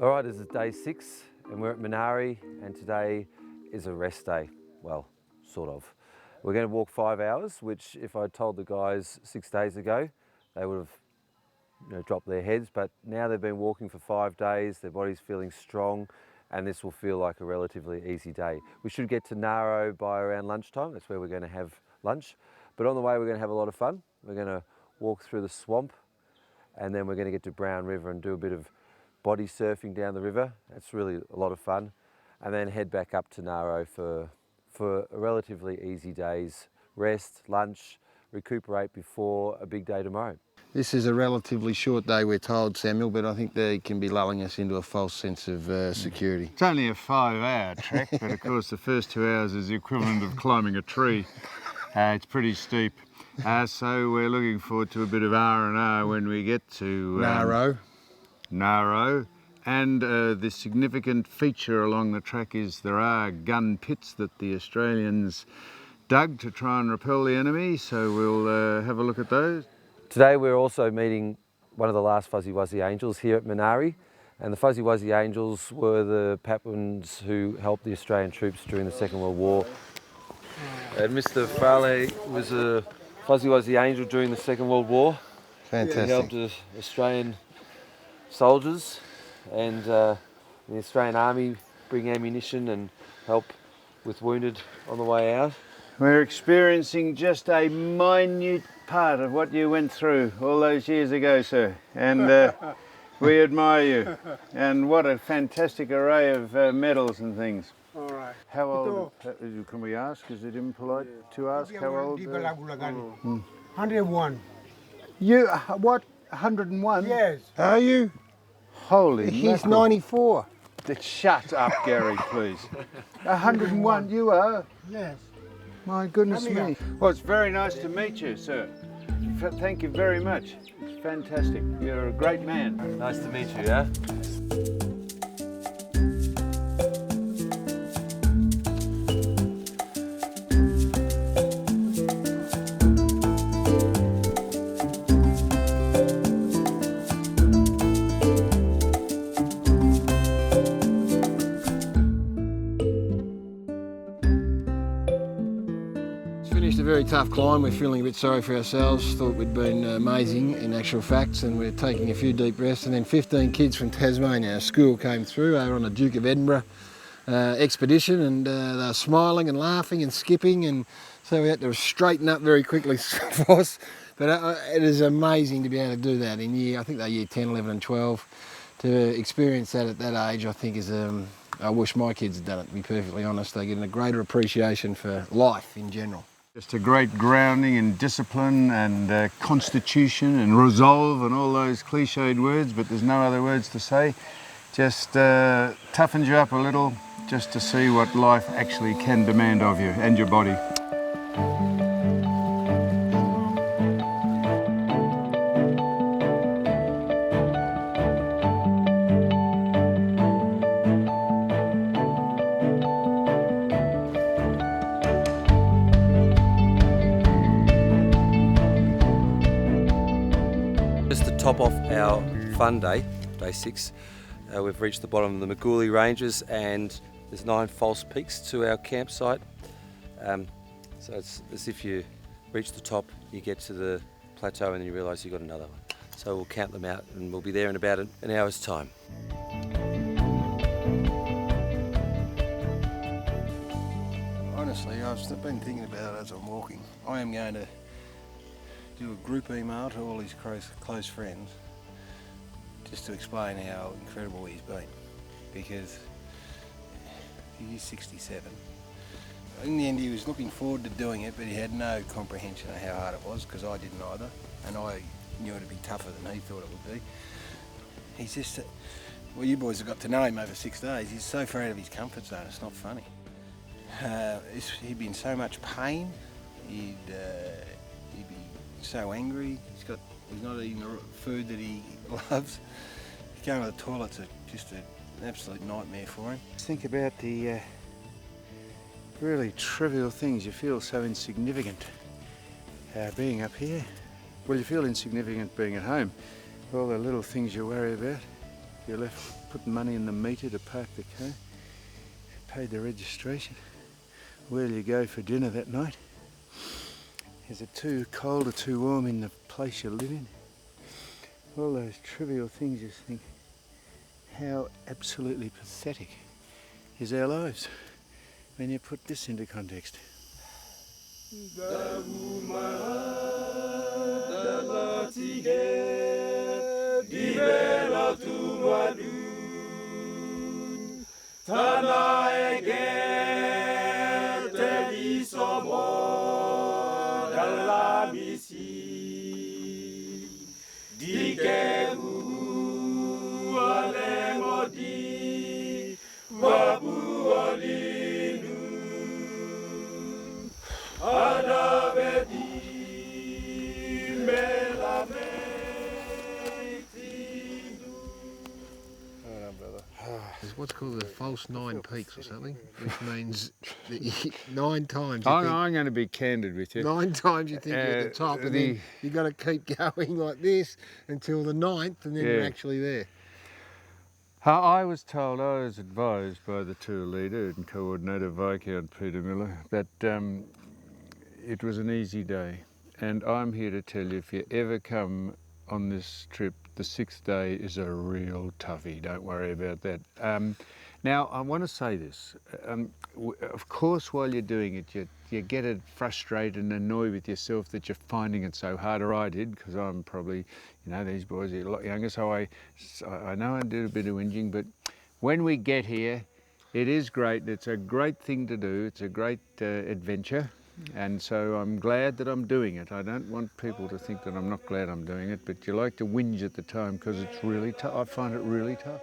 All right, this is day 6 and we're at Menari, and today is a rest day. Well, sort of. We're going to walk 5 hours, which if I told the guys 6 days ago, they would have dropped their heads, but now they've been walking for 5 days, their body's feeling strong, and this will feel like a relatively easy day. We should get to Naoro by around lunchtime. That's where we're going to have lunch. But on the way, we're going to have a lot of fun. We're going to walk through the swamp, and then we're going to get to Brown River and do a bit of body surfing down the river. That's really a lot of fun. And then head back up to Naoro for a relatively easy day's rest, lunch, recuperate before a big day tomorrow. This is a relatively short day, we're told, Samuel, but I think they can be lulling us into a false sense of security. It's only a 5-hour trek, but of course the first 2 hours is the equivalent of climbing a tree. It's pretty steep. So we're looking forward to a bit of R&R when we get to Naoro. And the significant feature along the track is there are gun pits that the Australians dug to try and repel the enemy, so we'll have a look at those. Today we're also meeting one of the last Fuzzy Wuzzy Angels here at Menari, and the Fuzzy Wuzzy Angels were the Papuans who helped the Australian troops during the Second World War. And Mr. Farley was a Fuzzy Wuzzy Angel during the Second World War. Fantastic. He helped Australian soldiers and the Australian Army bring ammunition and help with wounded on the way out. We're experiencing just a minute part of what you went through all those years ago, sir, and we admire you. And what a fantastic array of medals and things. All right. How old, can we ask, is it impolite to ask how old? 101. You, what, 101? Yes. Are you? Holy He's mackerel. 94. Shut up, Garry, please. 101 you are? Yes. My goodness Come here. me. Well, it's very nice to meet you, sir. Thank you very much. It's fantastic. You're a great man. Nice to meet you, yeah? Finished a very tough climb. We're feeling a bit sorry for ourselves. Thought we'd been amazing in actual facts, and we're taking a few deep breaths. And then 15 kids from Tasmania, our school, came through. They were on a Duke of Edinburgh expedition, and they were smiling and laughing and skipping, and so we had to straighten up very quickly for us. But it is amazing to be able to do that in I think they're year 10, 11 and 12. To experience that at that age, I think is, I wish my kids had done it, to be perfectly honest. They get a greater appreciation for life in general. Just a great grounding in discipline and constitution and resolve and all those cliched words, but there's no other words to say. Just toughens you up a little just to see what life actually can demand of you and your body. Just to top off our fun day, day 6, we've reached the bottom of the Maguli Ranges, and there's 9 false peaks to our campsite. So it's as if you reach the top, you get to the plateau, and then you realise you've got another one. So we'll count them out, and we'll be there in about an hour's time. Honestly, I've been thinking about it as I'm walking. I am going to do a group email to all his close friends just to explain how incredible he's been, because he's 67. In the end, he was looking forward to doing it, but he had no comprehension of how hard it was, because I didn't either, and I knew it'd be tougher than he thought it would be. He's just, well, you boys have got to know him over 6 days. He's so far out of his comfort zone, it's not funny. He'd be in so much pain. He'd be so angry. He's not eating the food that he loves. Going to the toilet's just an absolute nightmare for him. Think about the really trivial things. You feel so insignificant being up here. Well, you feel insignificant being at home. All the little things you worry about, you're left put money in the meter to park the car, paid the registration. Where do you go for dinner that night? Is it too cold or too warm in the place you live in? All those trivial things, you think, how absolutely pathetic is our lives when you put this into context. There's what's called a false 9 peaks or something, which means that 9 times I'm going to be candid with you. 9 times you think you're at the top, and then you've got to keep going like this until the 9th, and then you're actually there. I was told, I was advised by the tour leader and coordinator Viscount Peter Miller that it was an easy day, and I'm here to tell you, if you ever come on this trip, the 6th day is a real toughie. Don't worry about that. Now, I want to say this. Of course, while you're doing it, you get it frustrated and annoyed with yourself that you're finding it so hard, or I did, because I'm probably, you know, these boys are a lot younger, so I know I did a bit of whinging, but when we get here, it is great. It's a great thing to do. It's a great adventure. And so I'm glad that I'm doing it. I don't want people to think that I'm not glad I'm doing it, but you like to whinge at the time because it's really tough. I find it really tough.